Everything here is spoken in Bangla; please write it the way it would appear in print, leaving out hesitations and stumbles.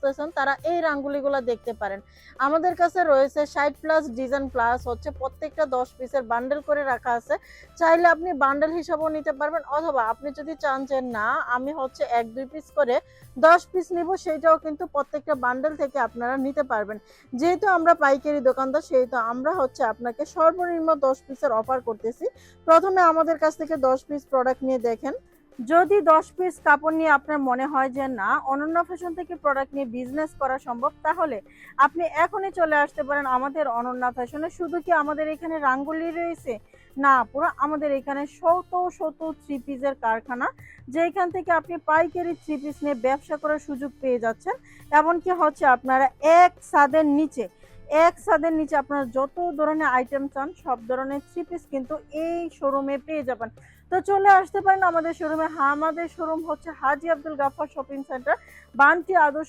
খুঁজতেছেন তারা এই রাঙ্গুলিগুলো দেখতে পারেন। আমাদের কাছে রয়েছে 60+ ডিজাইন প্লাস হচ্ছে প্রত্যেকটা 10 পিসের বান্ডেল করে রাখা আছে। চাইলে আপনি বান্ডেল হিসাবেও নিতে পারবেন, অথবা আপনি যদি চান যে না আমি হচ্ছে 1-2 পিস করে 10 পিস নিব, সেইটাও কিন্তু প্রত্যেকটা বান্ডেল থেকে আপনারা নিতে পারবেন। যেহেতু আমরা পাইকারি দোকানদার, সেহেতু আমরা হচ্ছে আপনাকে সর্বনিম্ন 10 পিসের অফার করতেছি। প্রথমে আমাদের কাছ থেকে 10 পিস প্রোডাক্ট নিয়ে দেখেন। যদি 10 পিস কাপড় নিয়ে আপনার মনে হয় যে না অনন্যা ফ্যাশন থেকে প্রোডাক্ট নিয়ে বিজনেস করা সম্ভব, তাহলে আপনি এখনই চলে আসতে পারেন আমাদের অনন্যা ফ্যাশনে। শুধু কি আমাদের এখানে রাঙ্গুলি রয়েছে? না, পুরো আমাদের এখানে শত শত থ্রি পিসের কারখানা, যেখান থেকে আপনি পাইকারি থ্রি পিস নিয়ে ব্যবসা করার সুযোগ পেয়ে যাচ্ছেন। এমনকি হচ্ছে আপনারা এক ছাদের নিচে আপনারা যত ধরনের আইটেম চান সব ধরনের থ্রি পিস কিন্তু এই শোরুমে পেয়ে যাবেন। তো চলে আসতে পারেন আমাদের শোরুমে। হ্যাঁ, আমাদের শোরুম হচ্ছে হাজী আব্দুল গাফফার শপিং সেন্টার, বান্টি আদর্শ